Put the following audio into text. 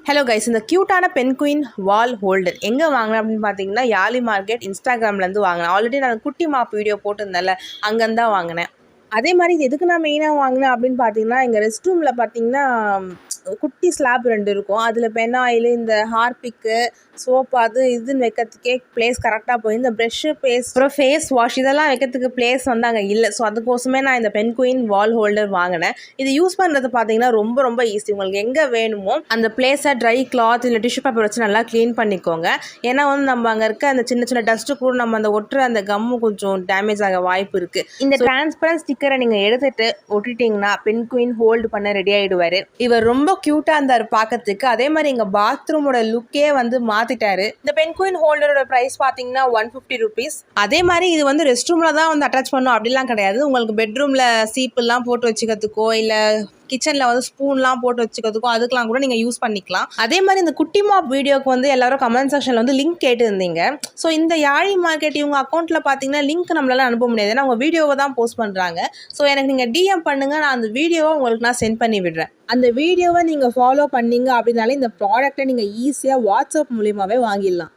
Hello guys, இந்த க்யூட்டான penguin வால் holder எங்கே வாங்கினேன் அப்படின்னு பார்த்தீங்கன்னா யாலி மார்க்கெட் இன்ஸ்டாகிராம்லேருந்து வாங்கினேன். ஆல்ரெடி நான் குட்டி மாப் வீடியோ போட்டிருந்தேன்ல, அங்கேருந்து தான் வாங்கினேன். அதே மாதிரி இது எதுக்கு நான் மெயினாக வாங்கினேன் அப்படின்னு பார்த்தீங்கன்னா, எங்கள் ரெஸ்ட் ரூமில் பார்த்தீங்கன்னா குட்டி ஸ்லாப் 2 இருக்கும். அதில் பெனாயில், இந்த ஹார்பிக்கு, சோப் அது இதுன்னு வைக்கிறதுக்கே பிளேஸ் கரெக்டாக போய் இந்த ப்ரெஷ்ஷு பேஸ்ட் அப்புறம் ஃபேஸ் வாஷ் இதெல்லாம் வைக்கிறதுக்கு பிளேஸ் வந்து அங்கே இல்லை. ஸோ அதுக்கோசமே நான் இந்த பென்குயின் வால் ஹோல்டர் வாங்கினேன். இது யூஸ் பண்ணுறது பார்த்தீங்கன்னா ரொம்ப ரொம்ப ஈஸி. உங்களுக்கு எங்கே வேணுமோ அந்த பிளேஸை ட்ரை கிளாத் இல்லை டிஷ்யூ பேப்பர் வச்சு நல்லா க்ளீன் பண்ணிக்கோங்க. ஏன்னா வந்து நம்ம அங்கே இருக்க அந்த சின்ன சின்ன டஸ்ட்டு கூட நம்ம அந்த ஒட்டுற அந்த கம்மு கொஞ்சம் டேமேஜ் ஆக வாய்ப்பு இருக்குது. இந்த டிரான்ஸ்பரன்ட் ஸ்டிக்கரை நீங்கள் எடுத்துட்டு ஒட்டிட்டீங்கன்னா பென்குயின் ஹோல்டு பண்ண ரெடி ஆகிடுவார். இவர் ரொம்ப க்யூட்டாக இருந்தார் பார்க்கறதுக்கு. அதே மாதிரி எங்கள் பாத்ரூமோட லுக்கே வந்து மாற்றிட்டாரு. இந்த பென்குயின் ஹோல்டரோட ப்ரைஸ் பார்த்தீங்கன்னா 150 rupees. அதே மாதிரி இது வந்து ரெஸ்ட் ரூமில் தான் வந்து அட்டாச் பண்ணும் அப்படிலாம் கிடையாது. உங்களுக்கு பெட்ரூமில் சீப்புலாம் போட்டு வச்சுக்கிறதுக்கோ இல்லை கிச்சனில் வந்து ஸ்பூன்லாம் போட்டு வச்சுக்கிறதுக்கும் அதுக்கெலாம் கூட நீங்கள் யூஸ் பண்ணிக்கலாம். அதே மாதிரி இந்த குட்டி மாப் வீடியோக்கு வந்து எல்லாரும் கமெண்ட் செக்ஷனில் வந்து லிங்க் கேட்டுருந்தீங்க. ஸோ இந்த யாழி மார்க்கெட் இவங்க அக்கௌண்ட்டில் பார்த்தீங்கன்னா லிங்க் நம்மளால அனுப்ப முடியாது. ஏன்னா அவங்க வீடியோவை தான் போஸ்ட் பண்ணுறாங்க. ஸோ எனக்கு நீங்கள் டிஎம் பண்ணுங்கள், நான் அந்த வீடியோவை உங்களுக்கு நான் சென்ட் பண்ணி விடுறேன். அந்த வீடியோவை நீங்கள் ஃபாலோ பண்ணீங்க அப்படின்னாலே இந்த ப்ராடக்ட்டை நீங்கள் ஈஸியாக வாட்ஸ்அப் மூலியமாகவே வாங்கிடலாம்.